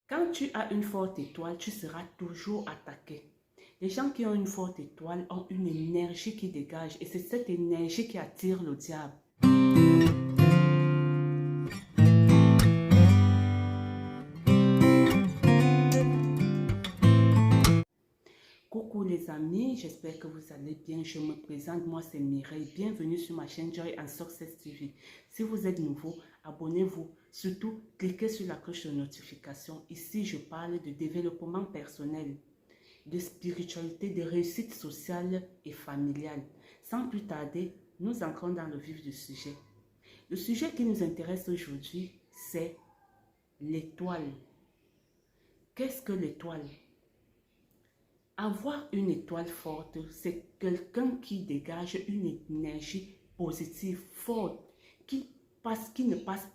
Quand tu as une forte étoile, tu seras toujours attaqué. Les gens qui ont une forte étoile ont une énergie qui dégage et c'est cette énergie qui attire le diable. Coucou les amis, j'espère que vous allez bien. Je me présente, moi c'est Mireille. Bienvenue sur ma chaîne Joy and Success TV. Si vous êtes nouveau, abonnez-vous. Surtout, cliquez sur la cloche de notification. Ici, je parle de développement personnel, de spiritualité, de réussite sociale et familiale. Sans plus tarder, nous entrons dans le vif du sujet. Le sujet qui nous intéresse aujourd'hui, c'est l'étoile. Qu'est-ce que l'étoile? Avoir une étoile forte, c'est quelqu'un qui dégage une énergie positive forte, qui ne passe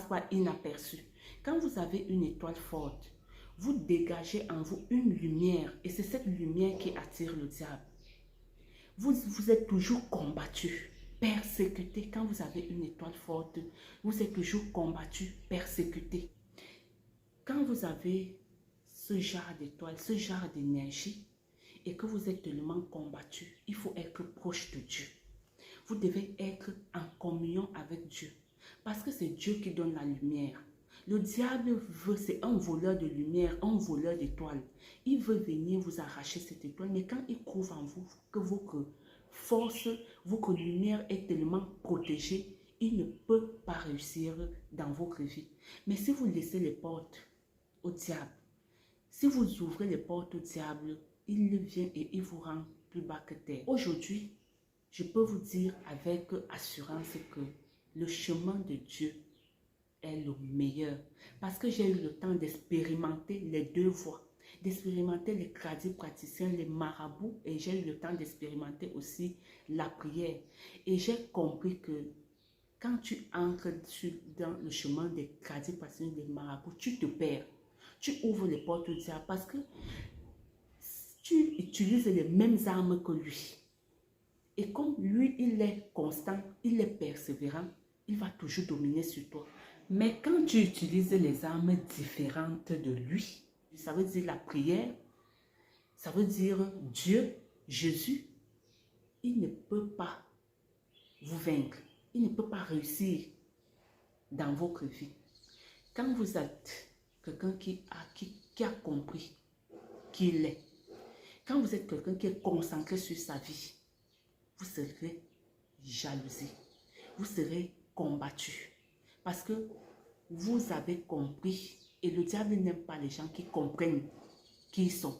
pas inaperçu. Quand vous avez une étoile forte, vous dégagez en vous une lumière et c'est cette lumière qui attire le diable. Vous êtes toujours combattu, persécuté. Quand vous avez une étoile forte, vous êtes toujours combattu, persécuté. Quand vous avez ce genre d'étoile, ce genre d'énergie, et que vous êtes tellement combattu, il faut être proche de Dieu. Vous devez être en communion avec Dieu. Parce que c'est Dieu qui donne la lumière. Le diable veut, c'est un voleur de lumière, un voleur d'étoiles. Il veut venir vous arracher cette étoile, mais quand il trouve en vous que votre force, votre lumière est tellement protégée, il ne peut pas réussir dans votre vie. Mais si vous laissez les portes au diable, si vous ouvrez les portes au diable, il vient et il vous rend plus bas que terre. Aujourd'hui, je peux vous dire avec assurance que le chemin de Dieu est le meilleur. Parce que j'ai eu le temps d'expérimenter les deux voies, d'expérimenter les praticiens, les marabouts, et j'ai eu le temps d'expérimenter aussi la prière. Et j'ai compris que quand tu entres dans le chemin des praticiens, des marabouts, tu te perds. Tu ouvres les portes au diable parce que tu utilises les mêmes armes que lui. Et comme lui, il est constant, il est persévérant, il va toujours dominer sur toi. Mais quand tu utilises les armes différentes de lui, ça veut dire la prière, ça veut dire Dieu, Jésus, il ne peut pas vous vaincre. Il ne peut pas réussir dans votre vie. Quand vous êtes quelqu'un qui a compris qui il est, quand vous êtes quelqu'un qui est concentré sur sa vie, vous serez jalousé, vous serez combattu. Parce que vous avez compris et le diable n'aime pas les gens qui comprennent qui ils sont.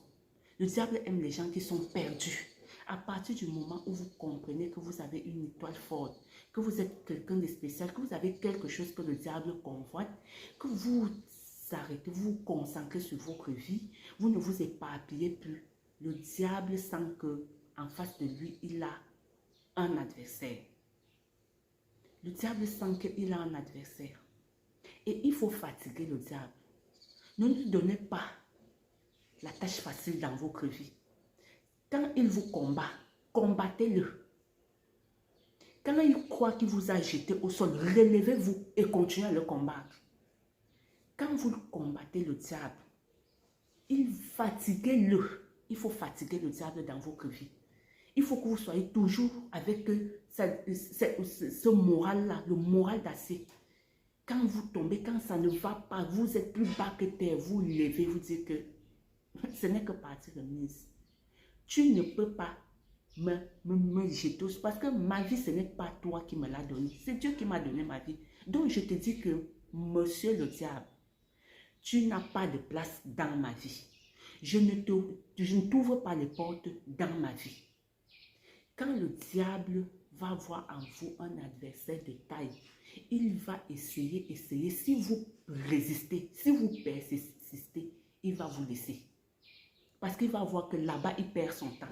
Le diable aime les gens qui sont perdus. À partir du moment où vous comprenez que vous avez une étoile forte, que vous êtes quelqu'un de spécial, que vous avez quelque chose que le diable convoite, que vous arrêtez, vous vous concentrez sur votre vie, vous ne vous éparpillez plus. Le diable sent que en face de lui, il a un adversaire. Le diable sent qu'il a un adversaire. Et il faut fatiguer le diable. Ne lui donnez pas la tâche facile dans votre vie. Quand il vous combat, combattez-le. Quand il croit qu'il vous a jeté au sol, relevez-vous et continuez à le combattre. Quand vous combattez le diable, fatiguez-le. Il faut fatiguer le diable dans votre vie. Il faut que vous soyez toujours avec ce moral-là, le moral d'acier. Quand vous tombez, quand ça ne va pas, vous êtes plus bas que terre, vous levez, vous dites que ce n'est que partie de mise. Tu ne peux pas me jeter parce que ma vie, ce n'est pas toi qui me l'a donnée. C'est Dieu qui m'a donné ma vie. Donc, je te dis que, monsieur le diable, tu n'as pas de place dans ma vie. Je ne t'ouvre pas les portes dans ma vie. Quand le diable va voir en vous un adversaire de taille, il va essayer. Si vous résistez, si vous persistez, il va vous laisser. Parce qu'il va voir que là-bas, il perd son temps.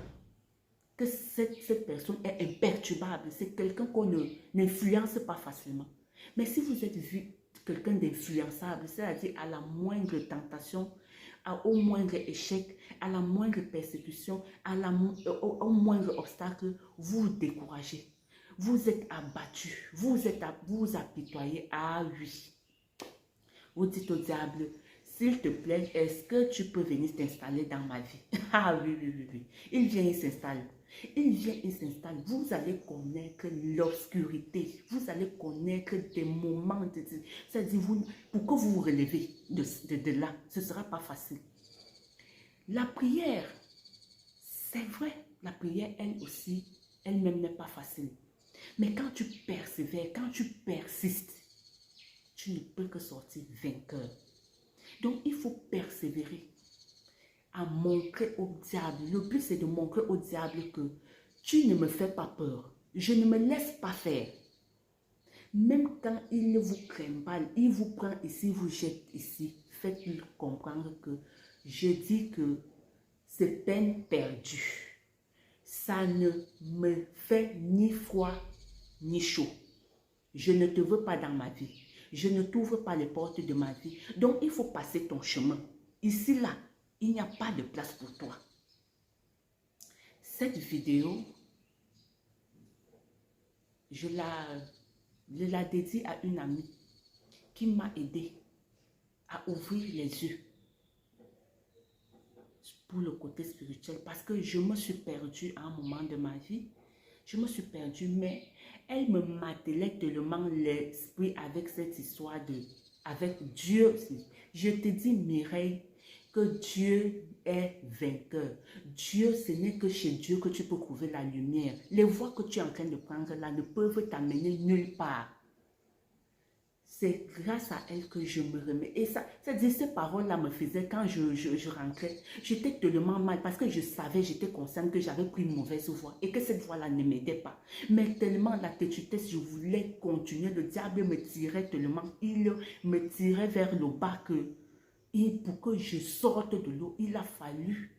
Que cette personne est imperturbable. C'est quelqu'un qu'on n'influence pas facilement. Mais si vous êtes vu quelqu'un d'influençable, c'est-à-dire à la moindre tentation, au moindre échec, à la moindre persécution, au moindre obstacle, vous vous découragez. Vous êtes abattu, vous apitoyez. Ah oui. Vous dites au diable, s'il te plaît, est-ce que tu peux venir t'installer dans ma vie? Ah oui, oui, oui, oui. Il vient, il s'installe. Il vient, il s'installe. Vous allez connaître l'obscurité. Vous allez connaître des moments de... C'est-à-dire, pour que vous vous relevez de là, ce ne sera pas facile. La prière, c'est vrai, la prière, elle aussi, elle-même n'est pas facile. Mais quand tu persévères, quand tu persistes, tu ne peux que sortir vainqueur. Donc, il faut persévérer à montrer au diable. Le but, c'est de montrer au diable que tu ne me fais pas peur. Je ne me laisse pas faire. Même quand il ne vous craint pas, il vous prend ici, vous jette ici. Faites-lui comprendre que je dis que c'est peine perdue. Ça ne me fait ni froid ni chaud. Je ne te veux pas dans ma vie. Je ne t'ouvre pas les portes de ma vie. Donc, il faut passer ton chemin. Ici, là, il n'y a pas de place pour toi. Cette vidéo, je la dédie à une amie qui m'a aidé à ouvrir les yeux pour le côté spirituel parce que je me suis perdue à un moment de ma vie. Je me suis perdue, mais elle me martelait tellement l'esprit avec cette histoire avec Dieu. Je te dis, Mireille, que Dieu est vainqueur. Dieu, ce n'est que chez Dieu que tu peux trouver la lumière. Les voies que tu es en train de prendre là ne peuvent t'amener nulle part. C'est grâce à elle que je me remets. Et ça, c'est-à-dire, ces paroles-là me faisaient quand je rentrais. J'étais tellement mal parce que je savais, j'étais consciente que j'avais pris une mauvaise voie et que cette voie-là ne m'aidait pas. Mais tellement la têtutesse, je voulais continuer. Le diable me tirait tellement. Il me tirait vers le bas et pour que je sorte de l'eau, il a fallu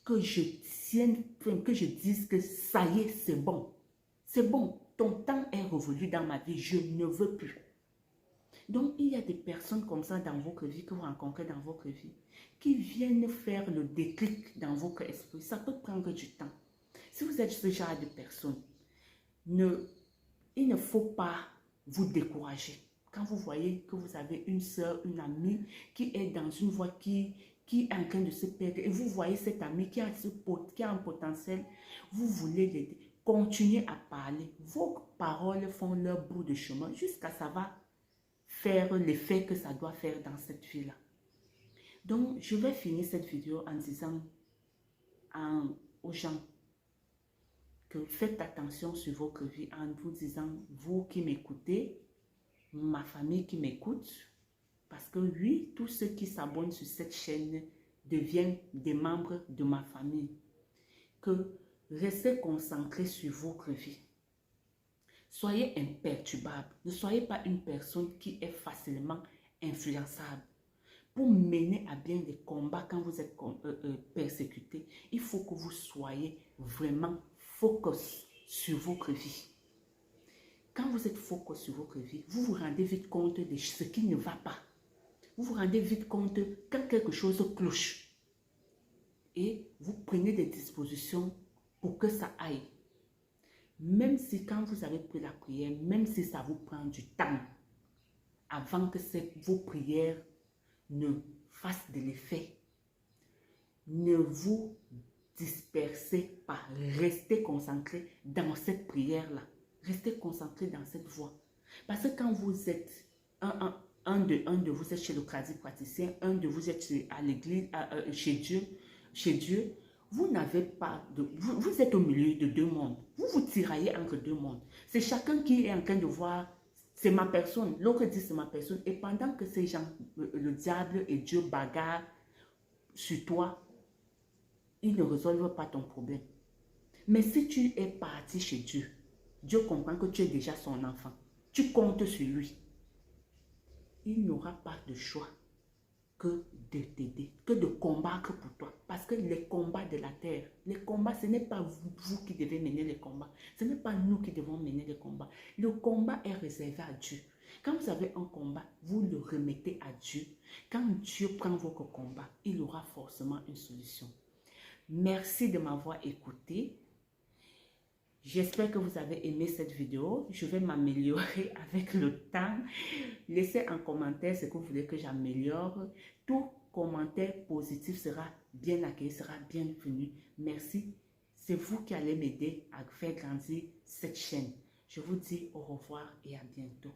que je tienne, que je dise que ça y est, c'est bon. C'est bon. Ton temps est revenu dans ma vie. Je ne veux plus. Donc, il y a des personnes comme ça dans votre vie, que vous rencontrez dans votre vie, qui viennent faire le déclic dans votre esprit. Ça peut prendre du temps. Si vous êtes ce genre de personne, il ne faut pas vous décourager. Quand vous voyez que vous avez une soeur, une amie qui est dans une voie qui est en train de se perdre, et vous voyez cette amie qui a un potentiel, vous voulez l'aider. Continuez à parler. Vos paroles font leur bout de chemin jusqu'à ça va faire l'effet que ça doit faire dans cette vie-là. Donc, je vais finir cette vidéo en disant aux gens que faites attention sur votre vie, en vous disant, vous qui m'écoutez, ma famille qui m'écoute, parce que oui, tous ceux qui s'abonnent sur cette chaîne deviennent des membres de ma famille, que restez concentrés sur votre vie. Soyez imperturbable. Ne soyez pas une personne qui est facilement influençable. Pour mener à bien des combats quand vous êtes persécuté, il faut que vous soyez vraiment focus sur votre vie. Quand vous êtes focus sur votre vie, vous vous rendez vite compte de ce qui ne va pas. Vous vous rendez vite compte quand quelque chose cloche. Et vous prenez des dispositions pour que ça aille. Même si quand vous avez pris la prière, même si ça vous prend du temps, avant que vos prières ne fassent de l'effet, ne vous dispersez pas. Restez concentré dans cette prière-là. Restez concentré dans cette voie. Parce que quand vous êtes un de vous êtes chez le praticien, un de vous êtes à l'église, chez Dieu, vous n'avez pas de... Vous êtes au milieu de deux mondes. Vous vous tiraillez entre deux mondes. C'est chacun qui est en train de voir, c'est ma personne. L'autre dit c'est ma personne. Et pendant que ces gens, le diable et Dieu bagarrent sur toi, ils ne résolvent pas ton problème. Mais si tu es parti chez Dieu, Dieu comprend que tu es déjà son enfant. Tu comptes sur lui. Il n'aura pas de choix que de t'aider, que de combattre pour toi. Parce que les combats de la terre, les combats, ce n'est pas vous qui devez mener les combats. Ce n'est pas nous qui devons mener les combats. Le combat est réservé à Dieu. Quand vous avez un combat, vous le remettez à Dieu. Quand Dieu prend votre combat, il aura forcément une solution. Merci de m'avoir écouté. J'espère que vous avez aimé cette vidéo. Je vais m'améliorer avec le temps. Laissez en commentaire ce que vous voulez que j'améliore. Tout commentaire positif sera bien accueilli, sera bienvenu. Merci. C'est vous qui allez m'aider à faire grandir cette chaîne. Je vous dis au revoir et à bientôt.